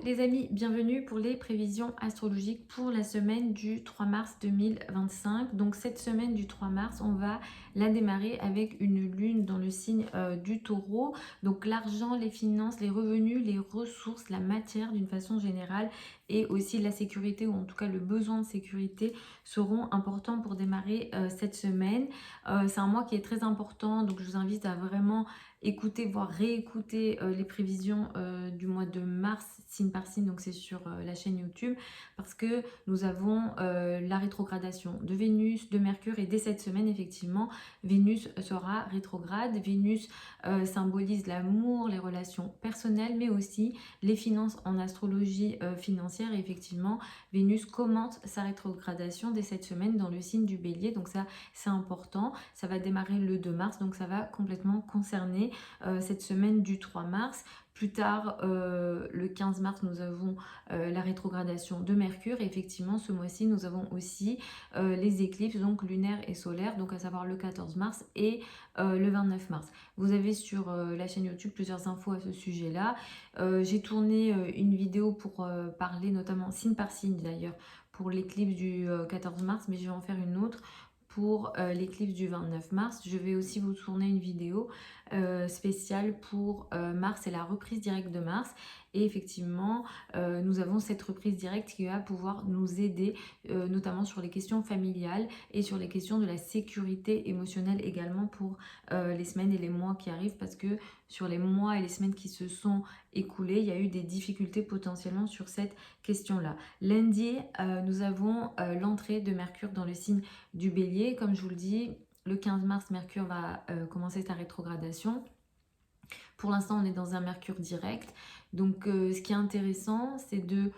les amis, bienvenue pour les prévisions astrologiques pour la semaine du 3 mars 2025. Donc cette semaine du 3 mars, on va la démarrer avec une lune dans le signe du taureau. Donc l'argent, les finances, les revenus, les ressources, la matière d'une façon générale et aussi la sécurité ou en tout cas le besoin de sécurité seront importants pour démarrer cette semaine. C'est un mois qui est très important, donc je vous invite à vraiment écouter, voire réécouter les prévisions du mois de mars, signe par signe, donc c'est sur la chaîne YouTube, parce que nous avons la rétrogradation de Vénus, de Mercure, et dès cette semaine, effectivement, Vénus sera rétrograde. Vénus symbolise l'amour, les relations personnelles, mais aussi les finances en astrologie financière, et effectivement, Vénus commence sa rétrogradation dès cette semaine dans le signe du Bélier, donc ça, c'est important. Ça va démarrer le 2 mars, donc ça va complètement concerner cette semaine du 3 mars. Plus tard, le 15 mars, nous avons la rétrogradation de Mercure. Et effectivement, ce mois-ci, nous avons aussi les éclipses, donc lunaires et solaires, donc à savoir le 14 mars et le 29 mars. Vous avez sur la chaîne YouTube plusieurs infos à ce sujet-là. J'ai tourné une vidéo pour parler notamment signe par signe d'ailleurs pour l'éclipse du 14 mars, mais je vais en faire une autre pour l'éclipse du 29 mars. Je vais aussi vous tourner une vidéo spéciale pour mars et la reprise directe de mars. Et effectivement, nous avons cette reprise directe qui va pouvoir nous aider, notamment sur les questions familiales et sur les questions de la sécurité émotionnelle également pour les semaines et les mois qui arrivent, parce que sur les mois et les semaines qui se sont écoulés, il y a eu des difficultés potentiellement sur cette question-là. Lundi, nous avons l'entrée de Mercure dans le signe du Bélier. Comme je vous le dis, le 15 mars, Mercure va commencer sa rétrogradation. Pour l'instant, on est dans un Mercure direct. Donc, ce qui est intéressant, c'est de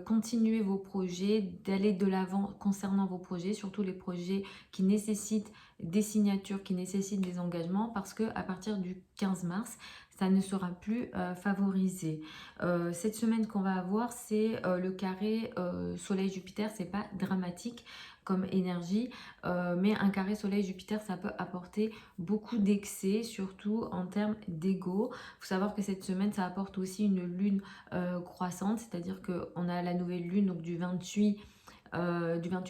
continuer vos projets, d'aller de l'avant concernant vos projets, surtout les projets qui nécessitent des signatures, qui nécessitent des engagements, parce que à partir du 15 mars, ça ne sera plus favorisé. Cette semaine qu'on va avoir, c'est le carré Soleil-Jupiter. C'est pas dramatique comme énergie, mais un carré Soleil-Jupiter, ça peut apporter beaucoup d'excès, surtout en termes d'ego. Il faut savoir que cette semaine, ça apporte aussi une lune croissante, c'est-à-dire qu'on a la nouvelle lune donc du 28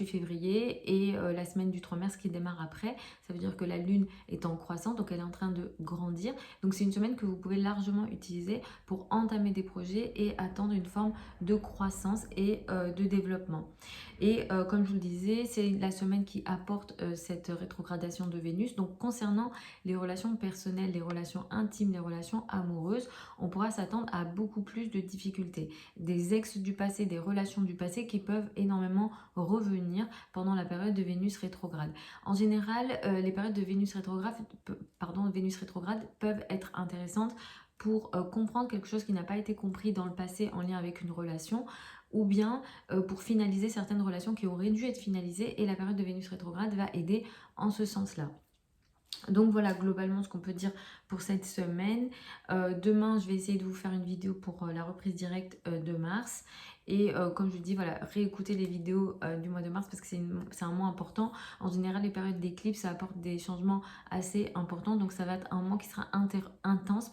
février et la semaine du 3 mars qui démarre après. Ça veut dire que la lune est en croissance, donc elle est en train de grandir. Donc c'est une semaine que vous pouvez largement utiliser pour entamer des projets et attendre une forme de croissance et de développement. Et comme je vous le disais, c'est la semaine qui apporte cette rétrogradation de Vénus. Donc concernant les relations personnelles, les relations intimes, les relations amoureuses, on pourra s'attendre à beaucoup plus de difficultés. Des ex du passé, des relations du passé qui peuvent énormément revenir pendant la période de Vénus rétrograde. En général, les périodes de Vénus rétrograde, peuvent être intéressantes pour comprendre quelque chose qui n'a pas été compris dans le passé en lien avec une relation, ou bien pour finaliser certaines relations qui auraient dû être finalisées, et la période de Vénus rétrograde va aider en ce sens-là. Donc voilà globalement ce qu'on peut dire pour cette semaine. Demain, je vais essayer de vous faire une vidéo pour la reprise directe de mars. Et comme je vous dis, voilà, réécoutez les vidéos du mois de mars parce que c'est un mois important. En général, les périodes d'éclipse, ça apporte des changements assez importants. Donc ça va être un mois qui sera intense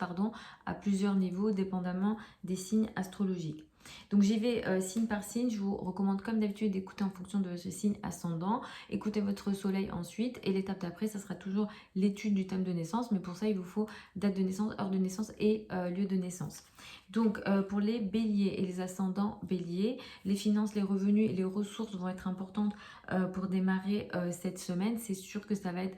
à plusieurs niveaux, dépendamment des signes astrologiques. Donc j'y vais signe par signe. Je vous recommande comme d'habitude d'écouter en fonction de ce signe ascendant. Écoutez votre soleil ensuite, et l'étape d'après, ça sera toujours l'étude du thème de naissance, mais pour ça il vous faut date de naissance, heure de naissance et lieu de naissance. Donc pour les béliers et les ascendants béliers, les finances, les revenus et les ressources vont être importantes pour démarrer cette semaine. C'est sûr que ça va être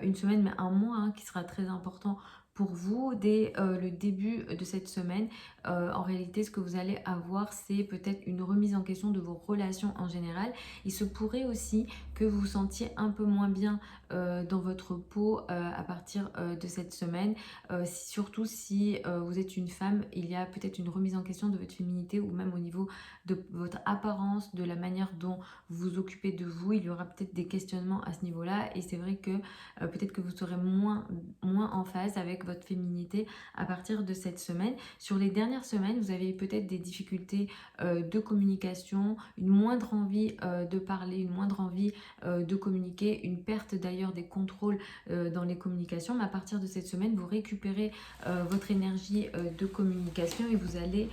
une semaine, mais un mois qui sera très important pour vous. Dès le début de cette semaine, en réalité, ce que vous allez avoir, c'est peut-être une remise en question de vos relations en général. Il se pourrait aussi que vous vous sentiez un peu moins bien dans votre peau à partir de cette semaine. Surtout si vous êtes une femme, il y a peut-être une remise en question de votre féminité, ou même au niveau de votre apparence, de la manière dont vous vous occupez de vous. Il y aura peut-être des questionnements à ce niveau-là, et c'est vrai que peut-être que vous serez moins en phase avec votre féminité à partir de cette semaine. Sur les dernières semaines, vous avez peut-être des difficultés de communication, une moindre envie de parler, une moindre envie de communiquer, une perte d'ailleurs des contrôles dans les communications. Mais à partir de cette semaine, vous récupérez votre énergie de communication et vous allez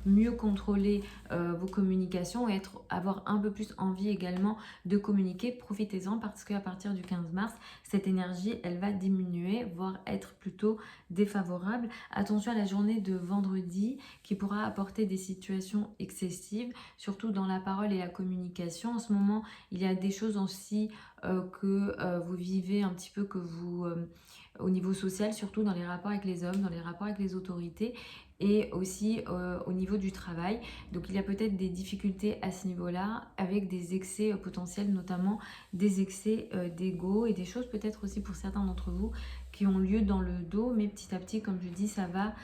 mieux contrôler vos communications et avoir un peu plus envie également de communiquer. Profitez-en parce qu'à partir du 15 mars, cette énergie, elle va diminuer, voire être plutôt défavorable. Attention à la journée de vendredi qui pourra apporter des situations excessives, surtout dans la parole et la communication. En ce moment, il y a des choses aussi que vous vivez un petit peu, que vous au niveau social, surtout dans les rapports avec les hommes, dans les rapports avec les autorités et aussi au niveau du travail. Donc il y a peut-être des difficultés à ce niveau-là avec des excès potentiels, notamment des excès d'ego et des choses peut-être aussi pour certains d'entre vous qui ont lieu dans le dos, mais petit à petit, comme je dis, ça va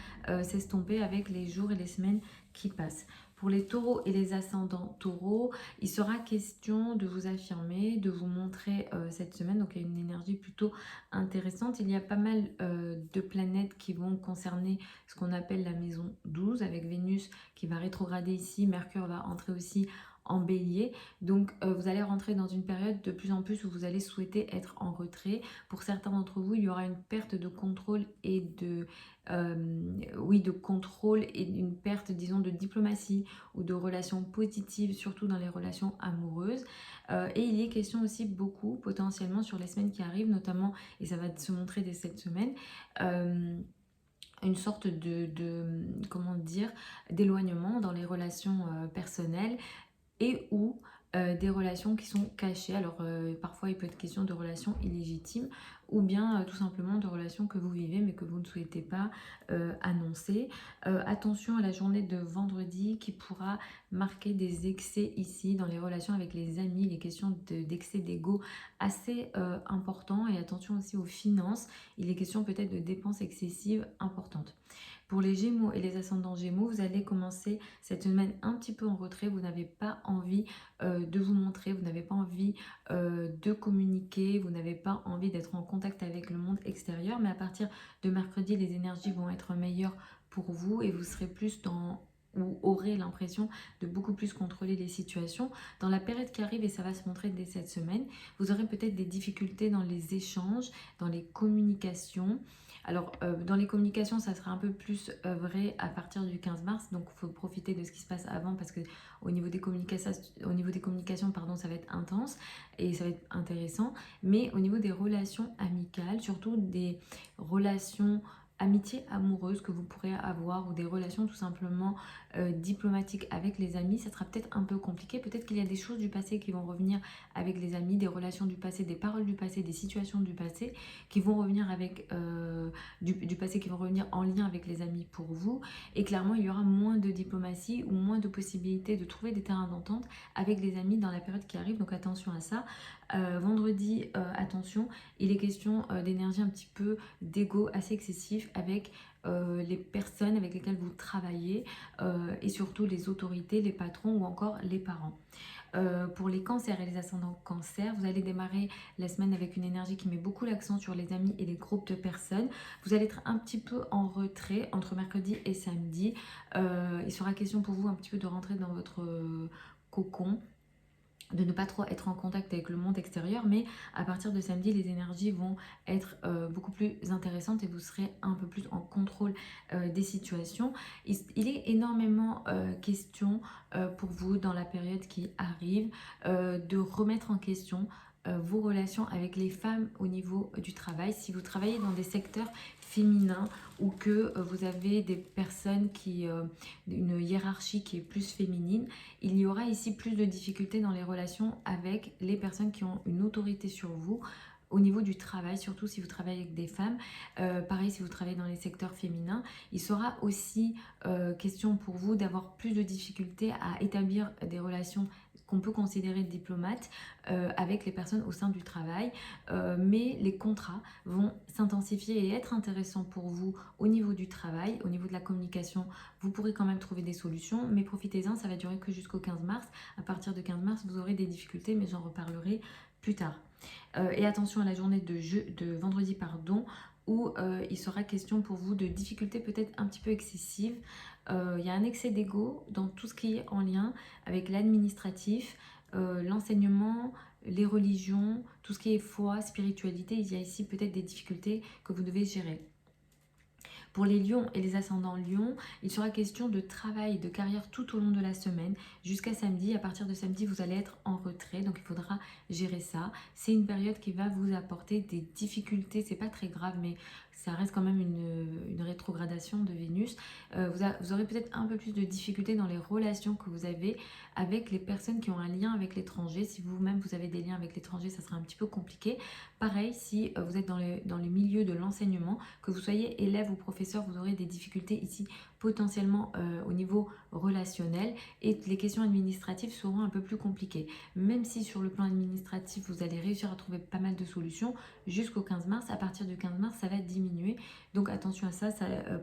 s'estomper avec les jours et les semaines qui passent. Pour les taureaux et les ascendants taureaux, il sera question de vous affirmer, de vous montrer cette semaine. Donc il y a une énergie plutôt intéressante. Il y a pas mal de planètes qui vont concerner ce qu'on appelle la maison 12, avec Vénus qui va rétrograder ici, Mercure va entrer aussi en bélier. Donc vous allez rentrer dans une période de plus en plus où vous allez souhaiter être en retrait. Pour certains d'entre vous, il y aura une perte de contrôle et de contrôle et une perte, disons, de diplomatie ou de relations positives, surtout dans les relations amoureuses. Et il y est question aussi beaucoup potentiellement sur les semaines qui arrivent, notamment, et ça va se montrer dès cette semaine, une sorte comment dire, d'éloignement dans les relations personnelles et ou des relations qui sont cachées. Alors parfois il peut être question de relations illégitimes ou bien tout simplement de relations que vous vivez mais que vous ne souhaitez pas annoncer. Attention à la journée de vendredi qui pourra marquer des excès ici dans les relations avec les amis, les questions d'excès d'ego assez importants, et attention aussi aux finances, il est question peut-être de dépenses excessives importantes. Pour les Gémeaux et les ascendants Gémeaux, vous allez commencer cette semaine un petit peu en retrait. Vous n'avez pas envie de vous montrer, vous n'avez pas envie de communiquer, vous n'avez pas envie d'être en contact avec le monde extérieur. Mais à partir de mercredi, les énergies vont être meilleures pour vous et vous serez plus dans, ou aurez l'impression de beaucoup plus contrôler les situations. Dans la période qui arrive, et ça va se montrer dès cette semaine, vous aurez peut-être des difficultés dans les échanges, dans les communications. Alors, dans les communications, ça sera un peu plus vrai à partir du 15 mars, donc il faut profiter de ce qui se passe avant parce que au niveau des communications, pardon, ça va être intense et ça va être intéressant. Mais au niveau des relations amicales, surtout des relations amitié amoureuse que vous pourrez avoir ou des relations tout simplement diplomatiques avec les amis, ça sera peut-être un peu compliqué. Peut-être qu'il y a des choses du passé qui vont revenir avec les amis, des relations du passé, des paroles du passé, des situations du passé qui vont revenir avec du passé, qui vont revenir en lien avec les amis pour vous. Et clairement, il y aura moins de diplomatie ou moins de possibilités de trouver des terrains d'entente avec les amis dans la période qui arrive. Donc attention à ça. Vendredi, attention, il est question d'énergie un petit peu d'ego assez excessif avec les personnes avec lesquelles vous travaillez et surtout les autorités, les patrons ou encore les parents. Pour les cancers et les ascendants cancers, vous allez démarrer la semaine avec une énergie qui met beaucoup l'accent sur les amis et les groupes de personnes. Vous allez être un petit peu en retrait entre mercredi et samedi. Il sera question pour vous un petit peu de rentrer dans votre cocon, de ne pas trop être en contact avec le monde extérieur, mais à partir de samedi, les énergies vont être beaucoup plus intéressantes et vous serez un peu plus en contrôle des situations. Il est énormément question pour vous dans la période qui arrive de remettre en question vos relations avec les femmes au niveau du travail. Si vous travaillez dans des secteurs féminins ou que vous avez des personnes une hiérarchie qui est plus féminine, il y aura ici plus de difficultés dans les relations avec les personnes qui ont une autorité sur vous au niveau du travail, surtout si vous travaillez avec des femmes. Pareil, si vous travaillez dans les secteurs féminins, il sera aussi question pour vous d'avoir plus de difficultés à établir des relations qu'on peut considérer diplomates avec les personnes au sein du travail, mais les contrats vont s'intensifier et être intéressants pour vous au niveau du travail, au niveau de la communication. Vous pourrez quand même trouver des solutions, mais profitez-en, ça va durer que jusqu'au 15 mars. À partir de 15 mars, vous aurez des difficultés, mais j'en reparlerai plus tard. Et attention à la journée de vendredi, pardon, où il sera question pour vous de difficultés peut-être un petit peu excessives. Il y a un excès d'ego dans tout ce qui est en lien avec l'administratif, l'enseignement, les religions, tout ce qui est foi, spiritualité. Il y a ici peut-être des difficultés que vous devez gérer. Pour les lions et les ascendants lions, il sera question de travail, de carrière tout au long de la semaine jusqu'à samedi. À partir de samedi, vous allez être en retrait, donc il faudra gérer ça. C'est une période qui va vous apporter des difficultés, c'est pas très grave, mais ça reste quand même une rétrogradation de Vénus. Vous aurez peut-être un peu plus de difficultés dans les relations que vous avez avec les personnes qui ont un lien avec l'étranger. Si vous-même vous avez des liens avec l'étranger, ça sera un petit peu compliqué. Pareil, si vous êtes dans les milieux de l'enseignement, que vous soyez élève ou professeur, vous aurez des difficultés ici potentiellement au niveau relationnel, et les questions administratives seront un peu plus compliquées. Même si sur le plan administratif, vous allez réussir à trouver pas mal de solutions jusqu'au 15 mars. À partir du 15 mars, ça va diminuer. Donc attention à ça,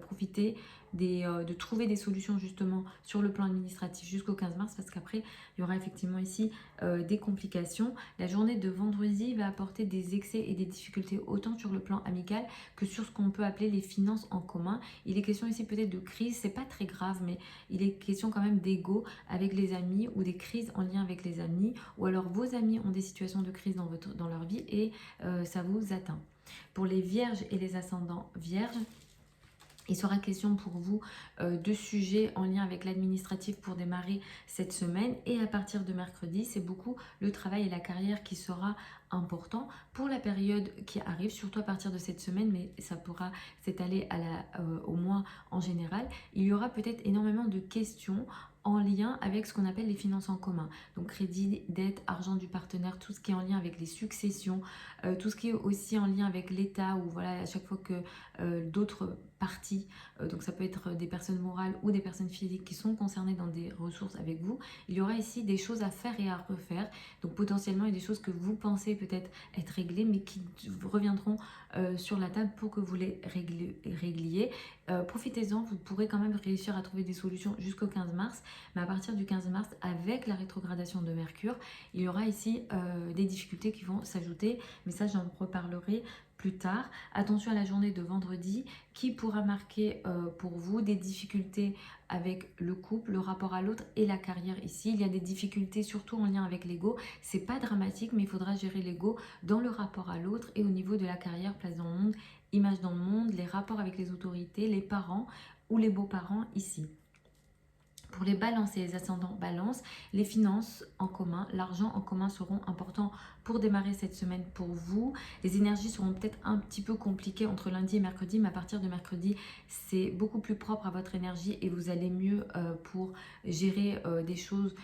profitez de trouver des solutions justement sur le plan administratif jusqu'au 15 mars, parce qu'après il y aura effectivement ici des complications. La journée de vendredi va apporter des excès et des difficultés autant sur le plan amical que sur ce qu'on peut appeler les finances en commun. Il est question ici peut-être de crise, c'est pas très grave, mais il est question quand même d'ego avec les amis ou des crises en lien avec les amis, ou alors vos amis ont des situations de crise dans leur vie et ça vous atteint. Pour les vierges et les ascendants vierges, il sera question pour vous de sujets en lien avec l'administratif pour démarrer cette semaine. Et à partir de mercredi, c'est beaucoup le travail et la carrière qui sera important pour la période qui arrive, surtout à partir de cette semaine, mais ça pourra s'étaler au mois en général. Il y aura peut-être énormément de questions en lien avec ce qu'on appelle les finances en commun. Donc crédit, dette, argent du partenaire, tout ce qui est en lien avec les successions, tout ce qui est aussi en lien avec l'État, ou voilà, à chaque fois que d'autres parties, donc ça peut être des personnes morales ou des personnes physiques qui sont concernées dans des ressources avec vous, il y aura ici des choses à faire et à refaire. Donc potentiellement il y a des choses que vous pensez peut-être être réglées, mais qui reviendront sur la table pour que vous les régliez. Profitez-en, vous pourrez quand même réussir à trouver des solutions jusqu'au 15 mars, mais à partir du 15 mars, avec la rétrogradation de Mercure, il y aura ici des difficultés qui vont s'ajouter, mais ça j'en reparlerai plus tard. Attention à la journée de vendredi qui pourra marquer pour vous des difficultés avec le couple, le rapport à l'autre et la carrière ici. Il y a des difficultés surtout en lien avec l'ego. C'est pas dramatique, mais il faudra gérer l'ego dans le rapport à l'autre et au niveau de la carrière, place dans le monde, image dans le monde, les rapports avec les autorités, les parents ou les beaux-parents ici. Pour les balances et les ascendants balance, les finances en commun, l'argent en commun seront importants pour démarrer cette semaine pour vous. Les énergies seront peut-être un petit peu compliquées entre lundi et mercredi, mais à partir de mercredi, c'est beaucoup plus propre à votre énergie et vous allez mieux pour gérer des choses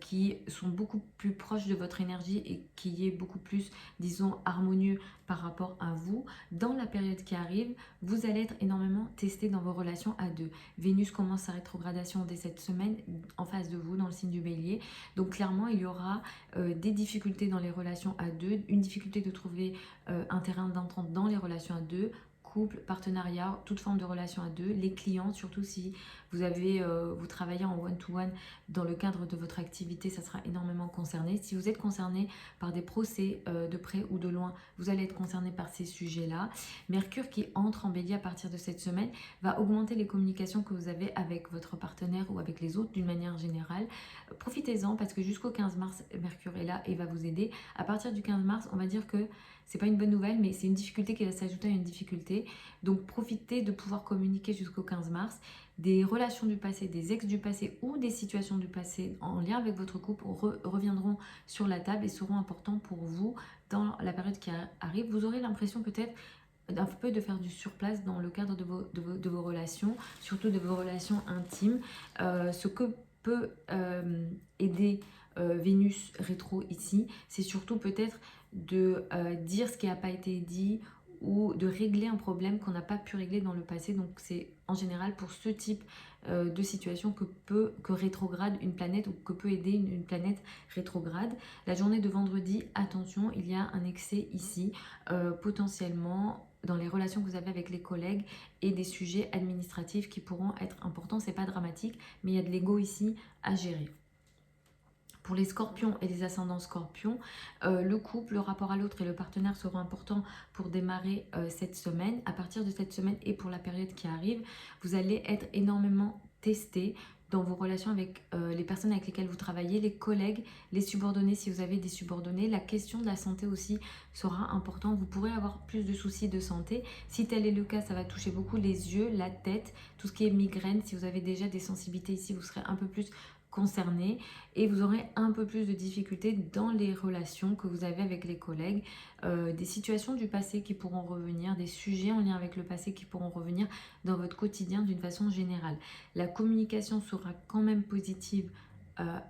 qui sont beaucoup plus proches de votre énergie et qui est beaucoup plus, disons, harmonieux par rapport à vous. Dans la période qui arrive, vous allez être énormément testé dans vos relations à deux. Vénus commence sa rétrogradation dès cette semaine en face de vous dans le signe du Bélier. Donc clairement, il y aura des difficultés dans les relations à deux, une difficulté de trouver un terrain d'entente dans les relations à deux, couple, partenariat, toute forme de relation à deux, les clients, surtout si vous travaillez en one-to-one dans le cadre de votre activité, ça sera énormément concerné. Si vous êtes concerné par des procès de près ou de loin, vous allez être concerné par ces sujets-là. Mercure qui entre en Bélier à partir de cette semaine va augmenter les communications que vous avez avec votre partenaire ou avec les autres d'une manière générale. Profitez-en parce que jusqu'au 15 mars, Mercure est là et va vous aider. À partir du 15 mars, on va dire que c'est pas une bonne nouvelle, mais c'est une difficulté qui va s'ajouter à une difficulté. Donc profitez de pouvoir communiquer jusqu'au 15 mars. Des relations du passé, des ex du passé ou des situations du passé en lien avec votre couple reviendront sur la table et seront importants pour vous dans la période qui arrive. Vous aurez l'impression peut-être un peu de faire du surplace dans le cadre de vos relations, surtout de vos relations intimes. Ce que peut aider Vénus rétro ici, c'est surtout peut-être de dire ce qui n'a pas été dit ou de régler un problème qu'on n'a pas pu régler dans le passé. Donc c'est en général pour ce type de situation que rétrograde une planète ou que peut aider une planète rétrograde. La journée de vendredi, attention, il y a un excès ici, potentiellement dans les relations que vous avez avec les collègues et des sujets administratifs qui pourront être importants. C'est pas dramatique, mais il y a de l'ego ici à gérer. Pour les scorpions et les ascendants scorpions, le couple, le rapport à l'autre et le partenaire seront importants pour démarrer cette semaine. À partir de cette semaine et pour la période qui arrive, vous allez être énormément testé dans vos relations avec les personnes avec lesquelles vous travaillez, les collègues, les subordonnés si vous avez des subordonnés. La question de la santé aussi sera importante. Vous pourrez avoir plus de soucis de santé. Si tel est le cas, ça va toucher beaucoup les yeux, la tête, tout ce qui est migraine. Si vous avez déjà des sensibilités ici, vous serez un peu plus concerné et vous aurez un peu plus de difficultés dans les relations que vous avez avec les collègues, des situations du passé qui pourront revenir, des sujets en lien avec le passé qui pourront revenir dans votre quotidien d'une façon générale. La communication sera quand même positive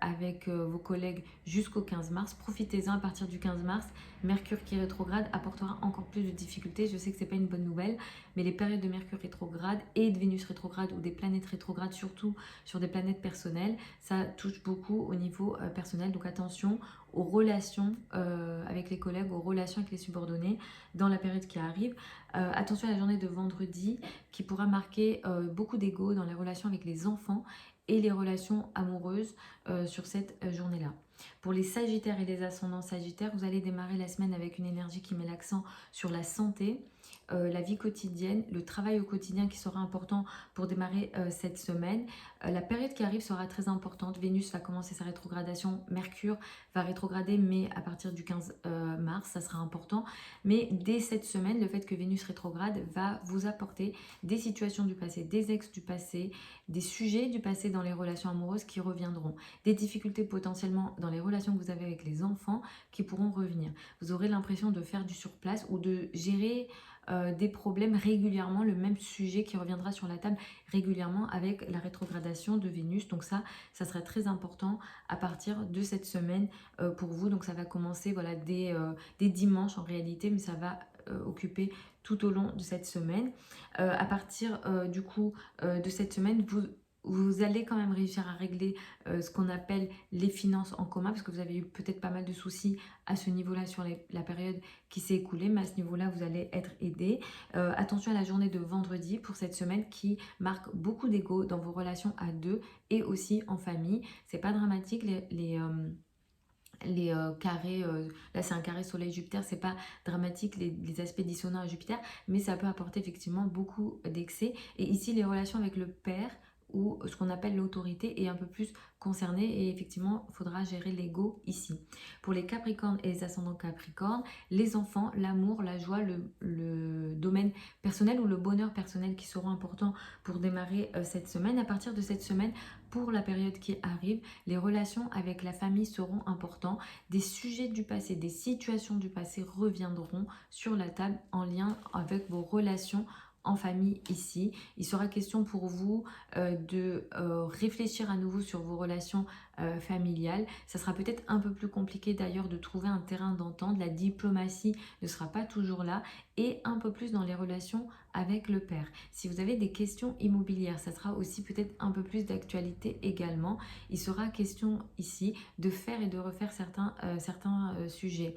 avec vos collègues jusqu'au 15 mars. Profitez-en à partir du 15 mars. Mercure qui rétrograde apportera encore plus de difficultés. Je sais que ce n'est pas une bonne nouvelle, mais les périodes de Mercure rétrograde et de Vénus rétrograde ou des planètes rétrogrades, surtout sur des planètes personnelles, ça touche beaucoup au niveau personnel. Donc attention aux relations avec les collègues, aux relations avec les subordonnés dans la période qui arrive. Attention à la journée de vendredi qui pourra marquer beaucoup d'ego dans les relations avec les enfants et les relations amoureuses sur cette journée-là. Pour les sagittaires et les ascendants sagittaires, vous allez démarrer la semaine avec une énergie qui met l'accent sur la santé, la vie quotidienne, le travail au quotidien qui sera important pour démarrer cette semaine. La période qui arrive sera très importante. Vénus va commencer sa rétrogradation, Mercure va rétrograder, mais à partir du 15 mars, ça sera important. Mais dès cette semaine, le fait que Vénus rétrograde va vous apporter des situations du passé, des ex du passé, des sujets du passé dans les relations amoureuses qui reviendront, des difficultés potentiellement dans les relations que vous avez avec les enfants qui pourront revenir. Vous aurez l'impression de faire du surplace ou de gérer des problèmes régulièrement, le même sujet qui reviendra sur la table régulièrement avec la rétrogradation de Vénus. Donc ça sera très important à partir de cette semaine pour vous. Donc ça va commencer voilà, dès dimanche en réalité, mais ça va occuper tout au long de cette semaine. À partir du coup de cette semaine, vous allez quand même réussir à régler ce qu'on appelle les finances en commun, parce que vous avez eu peut-être pas mal de soucis à ce niveau-là sur la période qui s'est écoulée, mais à ce niveau-là, vous allez être aidé. Attention à la journée de vendredi pour cette semaine qui marque beaucoup d'ego dans vos relations à deux et aussi en famille. C'est pas dramatique, les carrés, là c'est un carré soleil-Jupiter, c'est pas dramatique les aspects dissonants à Jupiter, mais ça peut apporter effectivement beaucoup d'excès. Et ici, les relations avec le père ou ce qu'on appelle l'autorité est un peu plus concernée et effectivement, il faudra gérer l'ego ici. Pour les Capricornes et les ascendants Capricornes, les enfants, l'amour, la joie, le domaine personnel ou le bonheur personnel qui seront importants pour démarrer cette semaine. À partir de cette semaine, pour la période qui arrive, les relations avec la famille seront importants. Des sujets du passé, des situations du passé reviendront sur la table en lien avec vos relations en famille ici. Il sera question pour vous de réfléchir à nouveau sur vos relations familiales. Ça sera peut-être un peu plus compliqué d'ailleurs de trouver un terrain d'entente. La diplomatie ne sera pas toujours là et un peu plus dans les relations avec le père. Si vous avez des questions immobilières, ça sera aussi peut-être un peu plus d'actualité également. Il sera question ici de faire et de refaire certains sujets,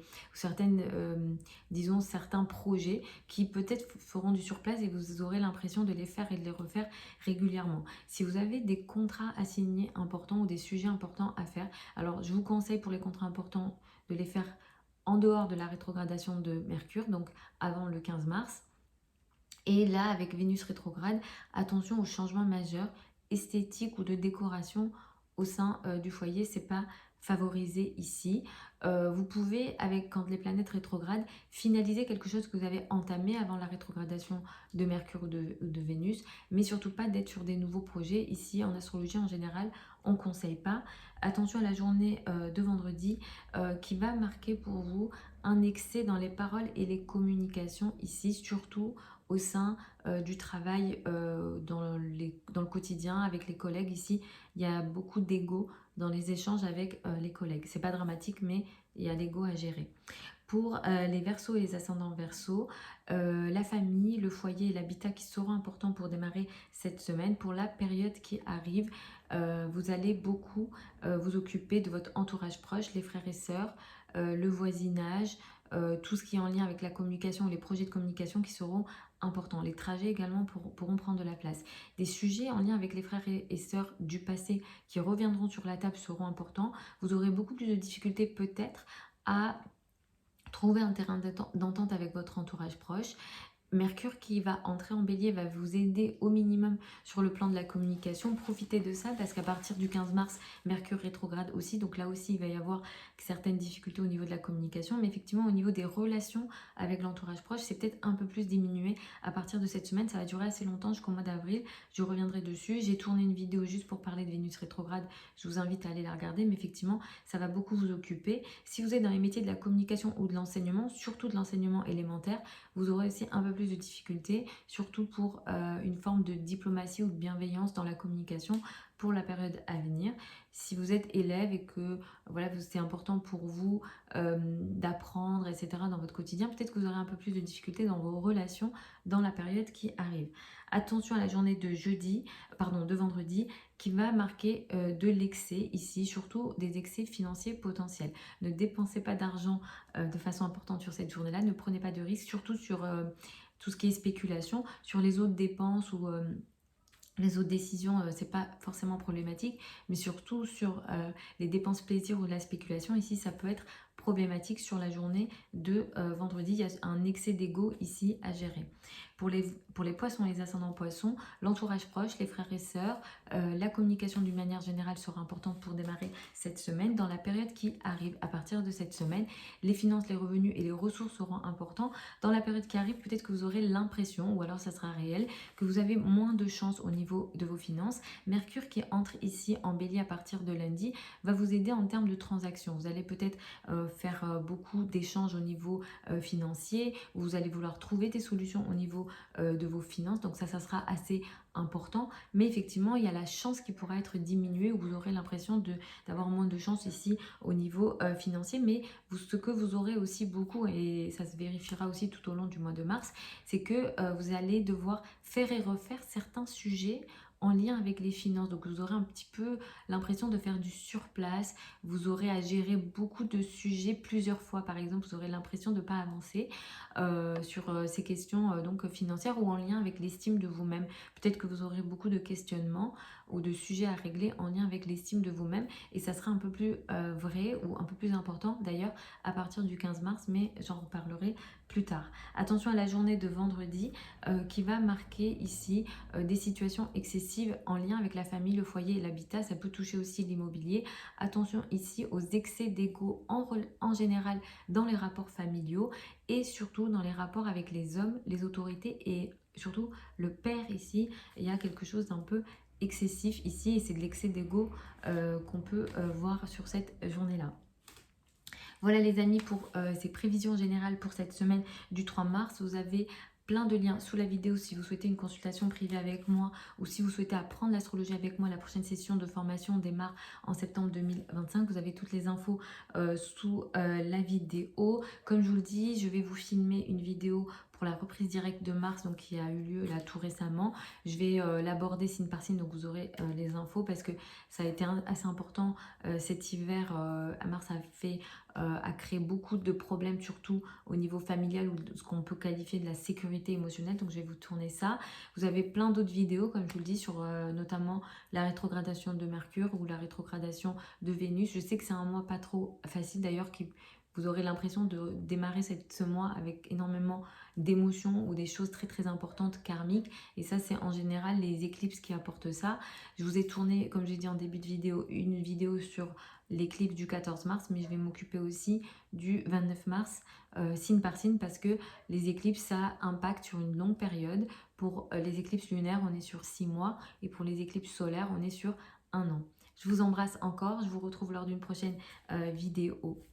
disons certains projets qui peut-être feront du surplace et vous aurez l'impression de les faire et de les refaire régulièrement. Si vous avez des contrats à signer importants ou des sujets importants à faire, alors je vous conseille pour les contrats importants de les faire en dehors de la rétrogradation de Mercure, donc avant le 15 mars. Et là, avec Vénus rétrograde, attention aux changements majeurs esthétiques ou de décoration au sein du foyer, c'est pas favorisé ici. Vous pouvez, quand les planètes rétrogradent, finaliser quelque chose que vous avez entamé avant la rétrogradation de Mercure ou de Vénus, mais surtout pas d'être sur des nouveaux projets. Ici, en astrologie en général, on ne conseille pas. Attention à la journée de vendredi qui va marquer pour vous un excès dans les paroles et les communications ici, surtout au sein du travail dans le quotidien avec les collègues. Ici, il y a beaucoup d'ego dans les échanges avec les collègues. C'est pas dramatique, mais il y a l'ego à gérer. Pour les Verseaux et les ascendants Verseaux, la famille, le foyer et l'habitat qui seront importants pour démarrer cette semaine. Pour la période qui arrive, vous allez beaucoup vous occuper de votre entourage proche, les frères et sœurs, le voisinage, tout ce qui est en lien avec la communication, les projets de communication qui seront importants. Les trajets également pourront prendre de la place. Des sujets en lien avec les frères et sœurs du passé qui reviendront sur la table seront importants. Vous aurez beaucoup plus de difficultés peut-être à trouver un terrain d'entente avec votre entourage proche. Mercure qui va entrer en bélier va vous aider au minimum sur le plan de la communication. Profitez de ça parce qu'à partir du 15 mars, Mercure rétrograde aussi. Donc là aussi, il va y avoir certaines difficultés au niveau de la communication. Mais effectivement, au niveau des relations avec l'entourage proche, c'est peut-être un peu plus diminué à partir de cette semaine. Ça va durer assez longtemps jusqu'au mois d'avril. Je reviendrai dessus. J'ai tourné une vidéo juste pour parler de Vénus rétrograde. Je vous invite à aller la regarder. Mais effectivement, ça va beaucoup vous occuper. Si vous êtes dans les métiers de la communication ou de l'enseignement, surtout de l'enseignement élémentaire, vous aurez aussi un peu plus de difficultés, surtout pour une forme de diplomatie ou de bienveillance dans la communication pour la période à venir. Si vous êtes élève et que voilà, c'est important pour vous d'apprendre, etc. dans votre quotidien, peut-être que vous aurez un peu plus de difficultés dans vos relations dans la période qui arrive. Attention à la journée de vendredi, qui va marquer de l'excès ici, surtout des excès financiers potentiels. Ne dépensez pas d'argent de façon importante sur cette journée-là, ne prenez pas de risques, surtout sur tout ce qui est spéculation, sur les autres dépenses ou les autres décisions, c'est pas forcément problématique, mais surtout sur les dépenses plaisir ou la spéculation, ici ça peut être problématique sur la journée de vendredi. Il y a un excès d'ego ici à gérer. Pour les poissons et les ascendants poissons, l'entourage proche, les frères et sœurs, la communication d'une manière générale sera importante pour démarrer cette semaine. Dans la période qui arrive à partir de cette semaine, les finances, les revenus et les ressources seront importants. Dans la période qui arrive, peut-être que vous aurez l'impression, ou alors ça sera réel, que vous avez moins de chance au niveau de vos finances. Mercure qui entre ici en bélier à partir de lundi va vous aider en termes de transactions. Vous allez peut-être faire beaucoup d'échanges au niveau financier, vous allez vouloir trouver des solutions au niveau de vos finances, donc ça sera assez important, mais effectivement il y a la chance qui pourra être diminuée, où vous aurez l'impression d'avoir moins de chance ici au niveau financier, mais ce que vous aurez aussi beaucoup, et ça se vérifiera aussi tout au long du mois de mars, c'est que vous allez devoir faire et refaire certains sujets en lien avec les finances. Donc vous aurez un petit peu l'impression de faire du surplace, vous aurez à gérer beaucoup de sujets plusieurs fois. Par exemple, vous aurez l'impression de ne pas avancer sur ces questions donc financières ou en lien avec l'estime de vous-même. Peut-être que vous aurez beaucoup de questionnements ou de sujets à régler en lien avec l'estime de vous-même, et ça sera un peu plus vrai ou un peu plus important d'ailleurs à partir du 15 mars, mais j'en reparlerai plus tard. Attention à la journée de vendredi qui va marquer ici des situations excessives en lien avec la famille, le foyer et l'habitat. Ça peut toucher aussi l'immobilier. Attention ici aux excès d'ego en général dans les rapports familiaux et surtout dans les rapports avec les hommes, les autorités et surtout le père ici. Il y a quelque chose d'un peu excessif ici et c'est de l'excès d'ego qu'on peut voir sur cette journée-là. Voilà les amis pour ces prévisions générales pour cette semaine du 3 mars. Vous avez plein de liens sous la vidéo si vous souhaitez une consultation privée avec moi ou si vous souhaitez apprendre l'astrologie avec moi. La prochaine session de formation démarre en septembre 2025. Vous avez toutes les infos sous la vidéo. Comme je vous le dis, je vais vous filmer une vidéo pour la reprise directe de mars, donc qui a eu lieu là tout récemment. Je vais l'aborder signe par signe, donc vous aurez les infos parce que ça a été assez important cet hiver. Mars a créé beaucoup de problèmes, surtout au niveau familial ou ce qu'on peut qualifier de la sécurité émotionnelle. Donc je vais vous tourner ça. Vous avez plein d'autres vidéos, comme je vous le dis, sur notamment la rétrogradation de Mercure ou la rétrogradation de Vénus. Je sais que c'est un mois pas trop facile d'ailleurs, vous aurez l'impression de démarrer ce mois avec énormément d'émotions ou des choses très très importantes karmiques, et ça c'est en général les éclipses qui apportent ça. Je vous ai tourné, comme j'ai dit en début de vidéo, une vidéo sur l'éclipse du 14 mars, mais je vais m'occuper aussi du 29 mars signe par signe, parce que les éclipses ça impacte sur une longue période. Pour les éclipses lunaires on est sur 6 mois et pour les éclipses solaires on est sur 1 an. Je vous embrasse encore, je vous retrouve lors d'une prochaine vidéo.